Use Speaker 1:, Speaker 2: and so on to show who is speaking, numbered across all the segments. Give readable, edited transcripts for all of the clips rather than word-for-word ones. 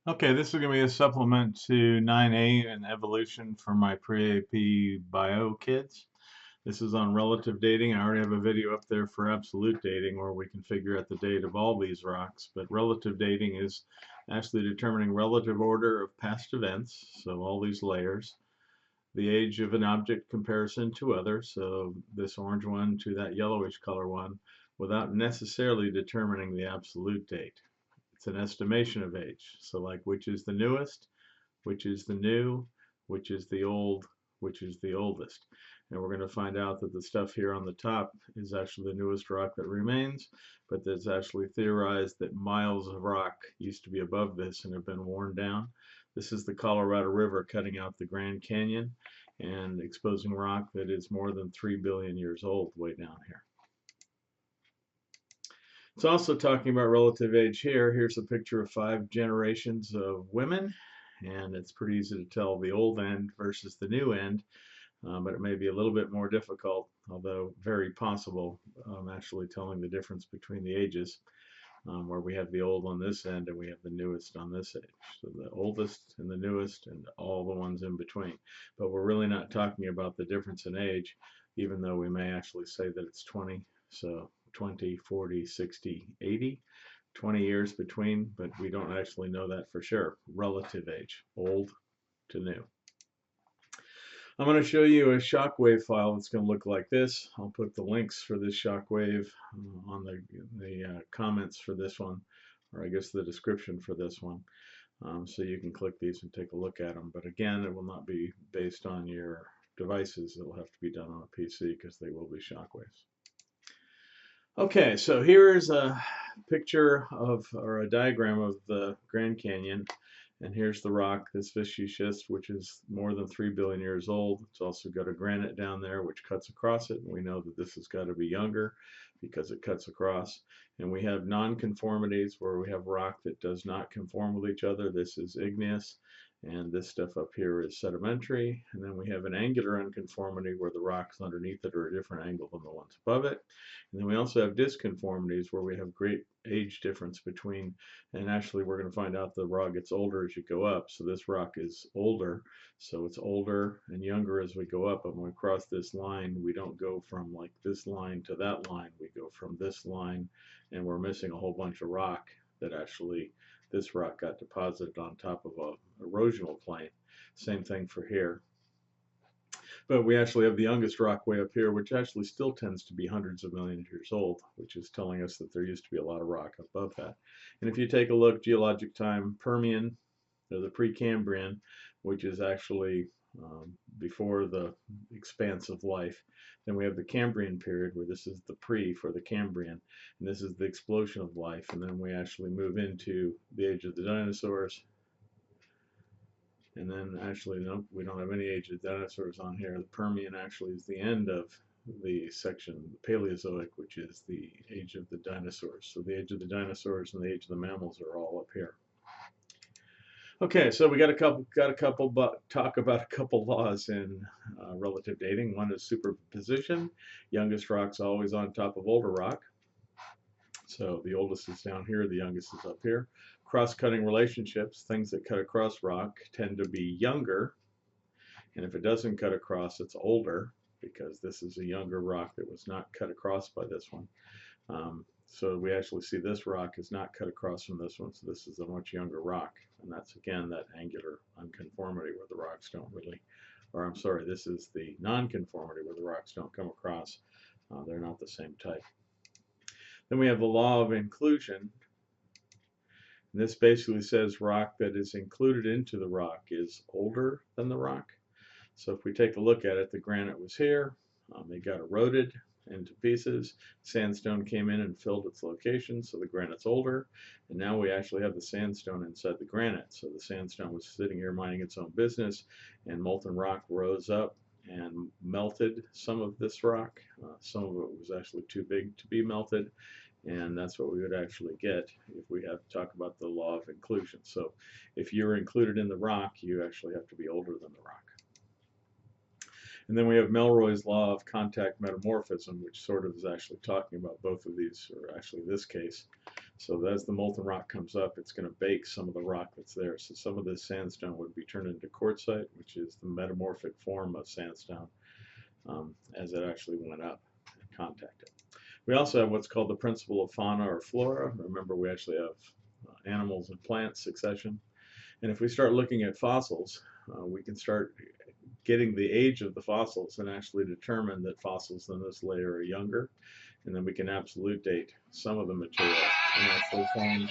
Speaker 1: Okay, this is going to be a supplement to 9A and evolution for my pre-AP bio kids. This is on relative dating. I already have a video up there for absolute dating where we can figure out the date of all these rocks, but relative dating is actually determining relative order of past events, so all these layers, the age of an object comparison to others, so this orange one to that yellowish color one, without necessarily determining the absolute date. It's an estimation of age. So like which is the newest, which is the new, which is the old, which is the oldest. And we're going to find out that the stuff here on the top is actually the newest rock that remains, but there's actually theorized that miles of rock used to be above this and have been worn down. This is the Colorado River cutting out the Grand Canyon and exposing rock that is more than 3 billion years old way down here. It's also talking about relative age here. Here's a picture of 5 generations of women, and it's pretty easy to tell the old end versus the new end, but it may be a little bit more difficult, although very possible, actually telling the difference between the ages, where we have the old on this end and we have the newest on this age. So the oldest and the newest and all the ones in between. But we're really not talking about the difference in age, even though we may actually say that it's 20. So 20, 40, 60, 80, 20 years between, but we don't actually know that for sure. Relative age, old to new. I'm going to show you a Shockwave file that's going to look like this. I'll put the links for this Shockwave on the comments for this one, or I guess the description for this one. So you can click these and take a look at them. But again, it will not be based on your devices. It'll have to be done on a PC because they will be shockwaves. Okay, so here is a picture of, or a diagram of the Grand Canyon. And here's the rock, this Vichy schist, which is more than 3 billion years old. It's also got a granite down there which cuts across it. And we know that this has got to be younger because it cuts across. And we have nonconformities where we have rock that does not conform with each other. This is igneous. And this stuff up here is sedimentary. And then we have an angular unconformity where the rocks underneath it are a different angle than the ones above it. And then we also have disconformities where we have great age difference between, and actually we're going to find out the rock gets older as you go up. So this rock is older, so it's older and younger as we go up. And when we cross this line, we don't go from like this line to that line. We go from this line, and we're missing a whole bunch of rock that actually this rock got deposited on top of a erosional plain. Same thing for here. But we actually have the youngest rock way up here, which actually still tends to be hundreds of millions of years old, which is telling us that there used to be a lot of rock above that. And if you take a look, geologic time, Permian, or the Precambrian, which is actually before the expanse of life. Then we have the Cambrian period, where this is the pre for the Cambrian, and this is the explosion of life. And then we actually move into the age of the dinosaurs. And then actually, nope, we don't have any age of dinosaurs on here. The Permian actually is the end of the section, the Paleozoic, which is the age of the dinosaurs. So the age of the dinosaurs and the age of the mammals are all up here. Okay, so we got a couple, but talk about a couple laws in relative dating. One is superposition. Youngest rock's always on top of older rock. So the oldest is down here, the youngest is up here. Cross-cutting relationships, things that cut across rock tend to be younger. And if it doesn't cut across, it's older, because this is a younger rock that was not cut across by this one. So we actually see this rock is not cut across from this one, so this is a much younger rock. And that's, again, that angular unconformity where the rocks don't really, or I'm sorry, this is the nonconformity where the rocks don't come across. They're not the same type. Then we have the law of inclusion. And this basically says rock that is included into the rock is older than the rock. So if we take a look at it, the granite was here. It got eroded into pieces. Sandstone came in and filled its location, so the granite's older. And now we actually have the sandstone inside the granite. So the sandstone was sitting here minding its own business, and molten rock rose up and melted some of this rock. Some of it was actually too big to be melted, and that's what we would actually get if we have to talk about the law of inclusion. So if you're included in the rock, you actually have to be older than the rock. And then we have Melroy's law of contact metamorphism, which sort of is actually talking about both of these, or actually this case. So as the molten rock comes up, it's going to bake some of the rock that's there. So some of this sandstone would be turned into quartzite, which is the metamorphic form of sandstone as it actually went up and contacted. We also have what's called the principle of fauna or flora. Remember, we actually have animals and plants succession. And if we start looking at fossils, we can start getting the age of the fossils and actually determine that fossils in this layer are younger. And then we can absolute date some of the material and actually find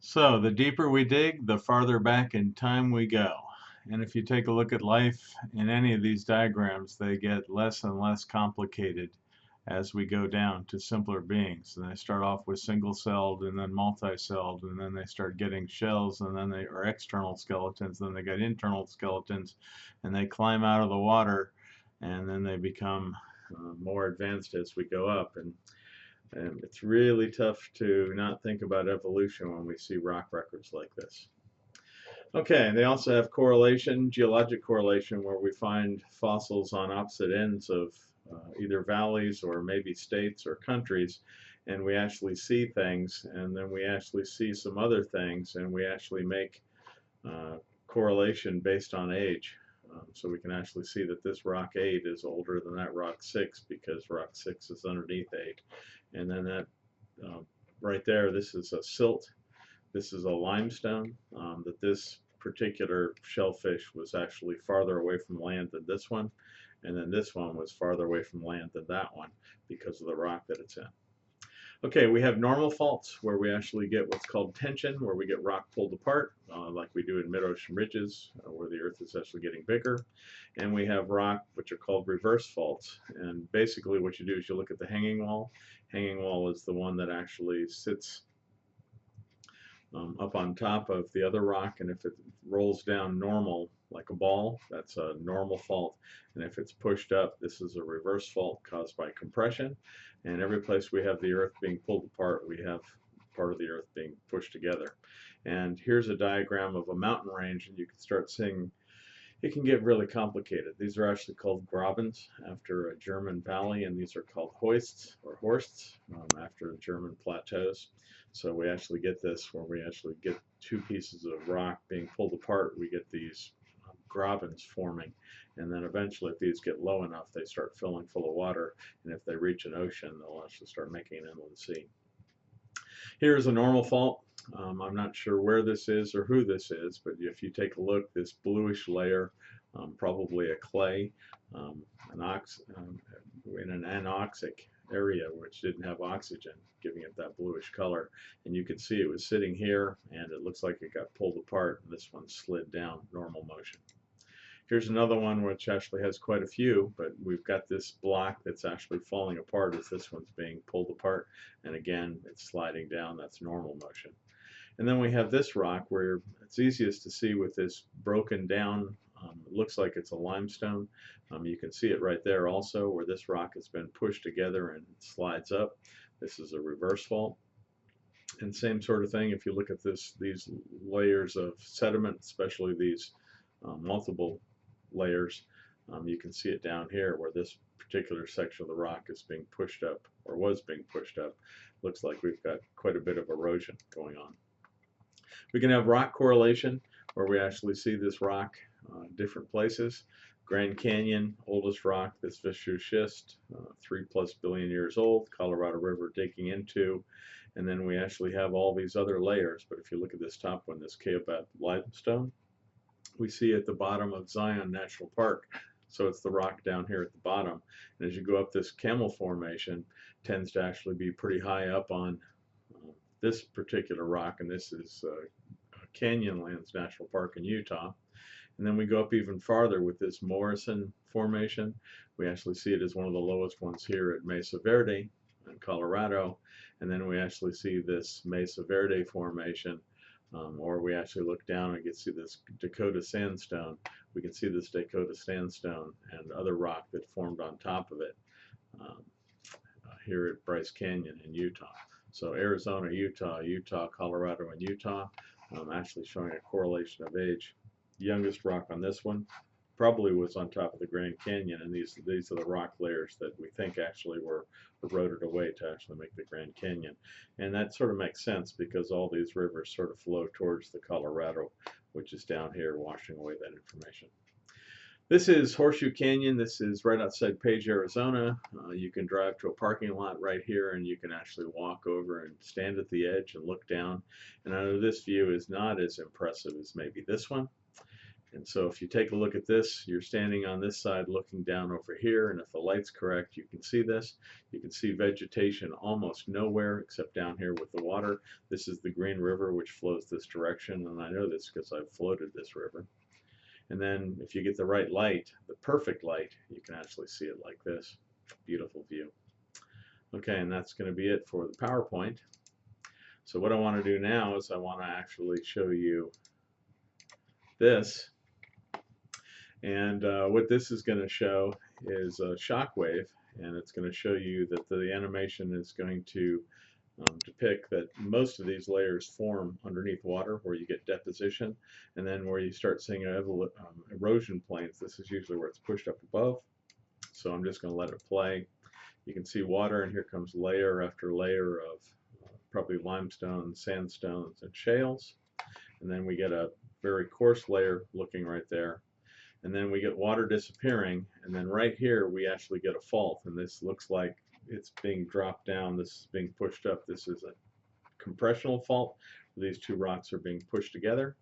Speaker 1: so the deeper we dig, the farther back in time we go. And if you take a look at life in any of these diagrams, they get less and less complicated as we go down to simpler beings. And they start off with single-celled and then multi-celled, and then they start getting shells, and then they are external skeletons, then they get internal skeletons, and they climb out of the water, and then they become more advanced as we go up. And it's really tough to not think about evolution when we see rock records like this. Okay, they also have correlation, geologic correlation, where we find fossils on opposite ends of either valleys or maybe states or countries, and we actually see things, and then we actually see some other things, and we actually make correlation based on age. So we can actually see that this rock 8 is older than that rock 6 because rock 6 is underneath 8. And then that right there, this is a silt. This is a limestone. That this particular shellfish was actually farther away from land than this one. And then this one was farther away from land than that one because of the rock that it's in. Okay, we have normal faults where we actually get what's called tension, where we get rock pulled apart, like we do in mid-ocean ridges, where the Earth is actually getting bigger. And we have rock, which are called reverse faults. And basically what you do is you look at the hanging wall. Hanging wall is the one that actually sits up on top of the other rock, and if it rolls down normal, like a ball, that's a normal fault. And if it's pushed up, this is a reverse fault caused by compression. And every place we have the Earth being pulled apart, we have part of the Earth being pushed together. And here's a diagram of a mountain range, and you can start seeing it can get really complicated. These are actually called grabens after a German valley, and these are called hoists or horsts after German plateaus. So we actually get this where we actually get two pieces of rock being pulled apart. We get these grabens forming, and then eventually if these get low enough, they start filling full of water, and if they reach an ocean, they'll actually start making an inland sea. Here's a normal fault. I'm not sure where this is or who this is, but if you take a look, this bluish layer, probably a clay, in an anoxic area which didn't have oxygen, giving it that bluish color. And you can see it was sitting here, and it looks like it got pulled apart, and this one slid down normal motion. Here's another one which actually has quite a few, but we've got this block that's actually falling apart as this one's being pulled apart, and again it's sliding down. That's normal motion. And then we have this rock where it's easiest to see with this broken down, it looks like it's a limestone. You can see it right there also where this rock has been pushed together and slides up. This is a reverse fault. And same sort of thing if you look at these layers of sediment, especially these multiple layers, you can see it down here where this particular section of the rock is being pushed up, or was being pushed up. Looks like we've got quite a bit of erosion going on. We can have rock correlation where we actually see this rock different places. Grand Canyon, oldest rock, this viscous schist, 3+ billion years old. Colorado River digging into, and then we actually have all these other layers. But if you look at this top one, this Kaobat limestone, we see at the bottom of Zion National Park. So it's the rock down here at the bottom. And as you go up this Camel Formation, tends to actually be pretty high up on this particular rock, and this is Canyonlands National Park in Utah. And then we go up even farther with this Morrison Formation. We actually see it as one of the lowest ones here at Mesa Verde in Colorado. And then we actually see this Mesa Verde Formation, or we actually look down and get to see this Dakota sandstone. We can see this Dakota sandstone and other rock that formed on top of it here at Bryce Canyon in Utah. So Arizona, Utah, Colorado, and Utah, actually showing a correlation of age. The youngest rock on this one, probably was on top of the Grand Canyon, and these are the rock layers that we think actually were eroded away to actually make the Grand Canyon. And that sort of makes sense because all these rivers sort of flow towards the Colorado, which is down here washing away that information. This is Horseshoe Canyon. This is right outside Page, Arizona. You can drive to a parking lot right here and you can actually walk over and stand at the edge and look down. And I know this view is not as impressive as maybe this one. And so if you take a look at this, you're standing on this side looking down over here, and if the light's correct, you can see this. You can see vegetation almost nowhere except down here with the water. This is the Green River, which flows this direction, and I know this because I've floated this river. And then if you get the right light, the perfect light, you can actually see it like this. Beautiful view. Okay, and that's going to be it for the PowerPoint. So what I want to do now is I want to actually show you this. And what this is going to show is a Shockwave, and it's going to show you that the animation is going to depict that most of these layers form underneath water where you get deposition, and then where you start seeing erosion plains, this is usually where it's pushed up above. So I'm just going to let it play. You can see water, and here comes layer after layer of probably limestone, sandstones, and shales. And then we get a very coarse layer looking right there. And then we get water disappearing, and then right here we actually get a fault, and this looks like it's being dropped down, this is being pushed up. This is a compressional fault. These two rocks are being pushed together.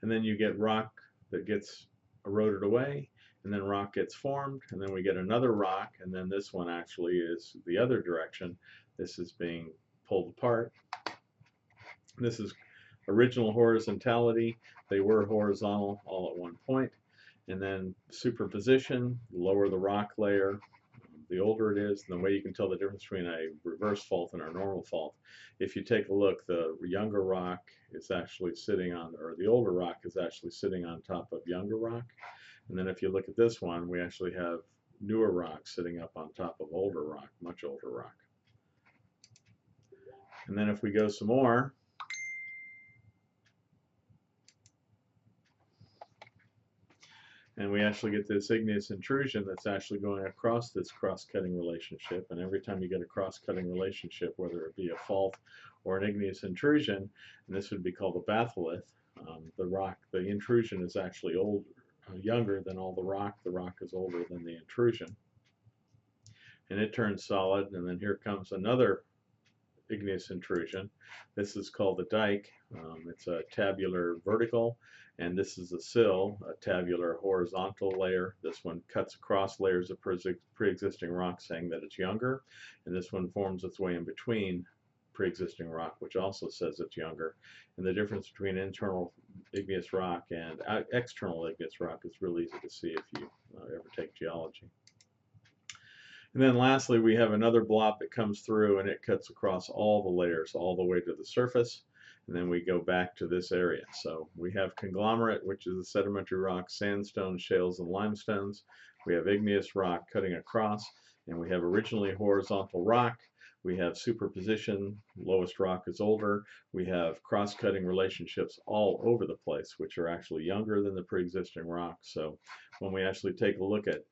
Speaker 1: And then you get rock that gets eroded away, and then rock gets formed, and then we get another rock, and then this one actually is the other direction. This is being pulled apart. This is original horizontality. They were horizontal all at one point. And then superposition, lower the rock layer, the older it is, and the way you can tell the difference between a reverse fault and a normal fault. If you take a look, the younger rock is actually sitting on, or the older rock is actually sitting on top of younger rock. And then if you look at this one, we actually have newer rock sitting up on top of older rock, much older rock. And then if we go some more, and we actually get this igneous intrusion that's actually going across this cross-cutting relationship. And every time you get a cross-cutting relationship, whether it be a fault or an igneous intrusion, and this would be called a batholith, the intrusion is actually younger than all the rock. The rock is older than the intrusion. And it turns solid, and then here comes another igneous intrusion. This is called a dike. It's a tabular vertical, and this is a sill, a tabular horizontal layer. This one cuts across layers of pre-existing rock, saying that it's younger, and this one forms its way in between pre-existing rock, which also says it's younger. And the difference between internal igneous rock and external igneous rock is really easy to see if you ever take geology. And then lastly, we have another blob that comes through, and it cuts across all the layers all the way to the surface. And then we go back to this area. So we have conglomerate, which is a sedimentary rock, sandstone, shales, and limestones. We have igneous rock cutting across, and we have originally horizontal rock. We have superposition, lowest rock is older. We have cross-cutting relationships all over the place, which are actually younger than the pre-existing rock. So when we actually take a look at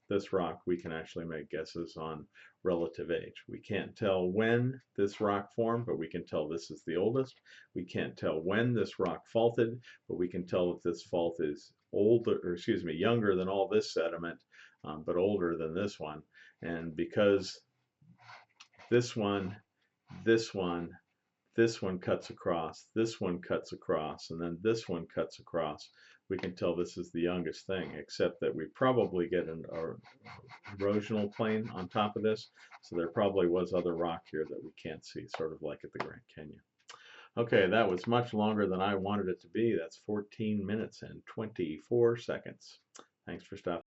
Speaker 1: this rock, we can actually make guesses on relative age. We can't tell when this rock formed, but we can tell this is the oldest. We can't tell when this rock faulted, but we can tell if this fault is younger than all this sediment, but older than this one. And because this one cuts across, this one cuts across, and then this one cuts across, we can tell this is the youngest thing, except that we probably get an erosional plain on top of this, so there probably was other rock here that we can't see, sort of like at the Grand Canyon. Okay, that was much longer than I wanted it to be. That's 14 minutes and 24 seconds. Thanks for stopping.